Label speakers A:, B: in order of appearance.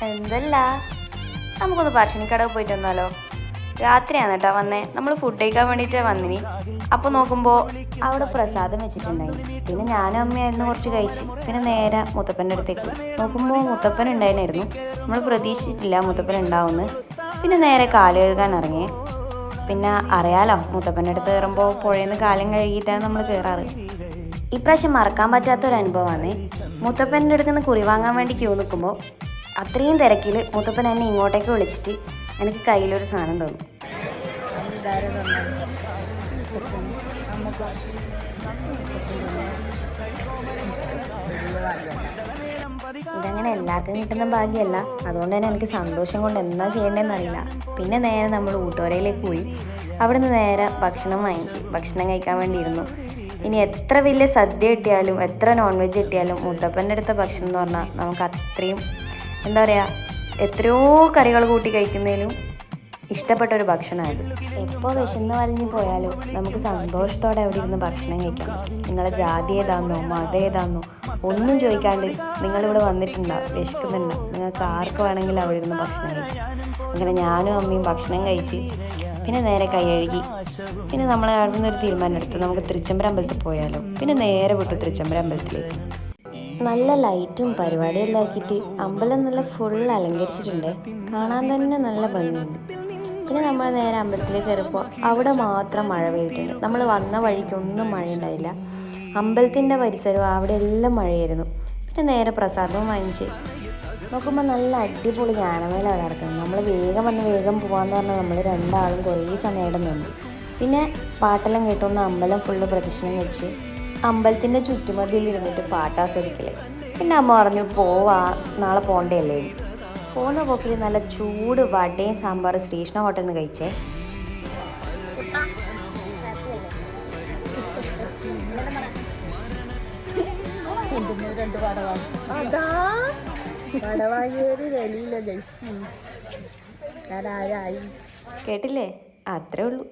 A: എന്തല്ല, നമുക്കൊന്ന് പറശ്ശിനിക്കടവ് പോയിട്ട് വന്നാലോ? രാത്രിയാണ് കേട്ടോ വന്നേ. നമ്മൾ ഫുഡ് കഴിക്കാൻ വേണ്ടിയിട്ടാണ് വന്നിനി. അപ്പോൾ നോക്കുമ്പോൾ അവിടെ പ്രസാദം വെച്ചിട്ടുണ്ടായി. പിന്നെ ഞാനും അമ്മയായിരുന്നു കുറച്ച് കഴിച്ച്. പിന്നെ നേരെ മുത്തപ്പൻ്റെ അടുത്തേക്ക് നോക്കുമ്പോൾ മുത്തപ്പൻ ഉണ്ടായിരുന്നു. നമ്മൾ പ്രതീക്ഷിച്ചിട്ടില്ല മുത്തപ്പൻ ഉണ്ടാവുമെന്ന്. പിന്നെ നേരെ കാല് കഴുകാൻ ഇറങ്ങി. പിന്നെ അറിയാലോ, മുത്തപ്പൻ്റെ അടുത്ത് കയറുമ്പോൾ പുഴയിൽ നിന്ന് കാലം കഴുകിയിട്ടാണ് നമ്മൾ കയറാറ്. ഇപ്രാവശ്യം മറക്കാൻ പറ്റാത്തൊരു അനുഭവമാണ്. മുത്തപ്പൻ്റെ അടുത്ത് നിന്ന് കുറി വാങ്ങാൻ വേണ്ടി ക്യൂ നിൽക്കുമ്പോൾ അത്രയും തിരക്കിൽ മുത്തപ്പൻ എന്നെ ഇങ്ങോട്ടേക്ക് വിളിച്ചിട്ട് എനിക്ക് കയ്യിലൊരു സാധനം തന്നു. ഇതങ്ങനെ എല്ലാവർക്കും കിട്ടുന്ന ഭാഗ്യമല്ല. അതുകൊണ്ട് തന്നെ എനിക്ക് സന്തോഷം കൊണ്ട് എന്താ ചെയ്യേണ്ടതെന്ന് അറിയില്ല. പിന്നെ നേരെ നമ്മൾ ഊട്ടുവരയിലേക്ക് പോയി. അവിടുന്ന് നേരെ ഭക്ഷണം വാങ്ങിച്ച് ഭക്ഷണം കഴിക്കാൻ വേണ്ടി ഇരുന്നു. ഇനി എത്ര വലിയ സദ്യ കിട്ടിയാലും എത്ര നോൺ വെജ് കിട്ടിയാലും മുത്തപ്പൻ്റെ അടുത്ത ഭക്ഷണം എന്ന് പറഞ്ഞാൽ നമുക്ക് അത്രയും എന്താ പറയുക, എത്രയോ കറികൾ കൂട്ടി കഴിക്കുന്നതിലും ഇഷ്ടപ്പെട്ട ഒരു ഭക്ഷണമായത്. എപ്പോൾ വിശന്ന് വലിഞ്ഞു പോയാലും നമുക്ക് സന്തോഷത്തോടെ അവിടെ ഇരുന്ന് ഭക്ഷണം കഴിക്കാൻ പറ്റും. നിങ്ങളെ ജാതി ഏതാണെന്നോ മതം ഏതാണെന്നോ ഒന്നും ചോദിക്കാണ്ട് നിങ്ങളിവിടെ വന്നിട്ടുണ്ടാവും, വിശക്കുന്നുണ്ടാവും, നിങ്ങൾക്ക് ആർക്ക് വേണമെങ്കിലും അവിടെ ഇരുന്ന് ഭക്ഷണം കഴിക്കാം. അങ്ങനെ ഞാനും അമ്മയും ഭക്ഷണം കഴിച്ച് പിന്നെ നേരെ കൈ കഴുകി. പിന്നെ നമ്മൾ അവിടെ നിന്നൊരു തീരുമാനം എടുത്തു, നമുക്ക് തൃച്ചംബരം അമ്പലത്തിൽ പോയാലോ. പിന്നെ നേരെ വിട്ടു തൃച്ചംബരം അമ്പലത്തിലേക്ക്. നല്ല ലൈറ്റും പരിപാടിയെല്ലാം ആക്കിയിട്ട് അമ്പലം നല്ല ഫുൾ അലങ്കരിച്ചിട്ടുണ്ട്. കാണാൻ തന്നെ നല്ല ഭംഗിയുണ്ട്. പിന്നെ നമ്മൾ നേരെ അമ്പലത്തിലേക്ക് കയറിയപ്പോൾ അവിടെ മാത്രം മഴ പെയ്തിട്ടുണ്ട്. നമ്മൾ വന്ന വഴിക്കൊന്നും മഴയുണ്ടായില്ല. അമ്പലത്തിൻ്റെ പരിസരവും അവിടെ എല്ലാം മഴയായിരുന്നു. പിന്നെ നേരെ പ്രസാദവും വാങ്ങിച്ച് നോക്കുമ്പോൾ നല്ല അടിപൊളി ജ്ഞാനമേല അവിടെ നടക്കുന്നത്. നമ്മൾ വേഗം വന്ന് വേഗം പോകാമെന്ന് പറഞ്ഞാൽ നമ്മൾ രണ്ടാളും കുറേ സമയം അവിടെ നിന്നു. പിന്നെ പാട്ടെല്ലാം കേട്ടൊന്ന് അമ്പലം ഫുള്ള് പ്രദക്ഷിണം വെച്ച് അമ്പലത്തിൻ്റെ ചുറ്റുമതിയിൽ ഇരുന്നിട്ട് പാട്ട് ആസ്വദിക്കലേ. പിന്നെ അമ്മ പറഞ്ഞു പോവാ, നാളെ പോകണ്ടല്ലേ. പോകുന്ന പോക്കിൽ നല്ല ചൂട് വടയും സാമ്പാർ ശ്രീകൃഷ്ണ ഹോട്ടലിൽ നിന്ന് കഴിച്ചേ. കേട്ടില്ലേ? അത്രേ ഉള്ളൂ.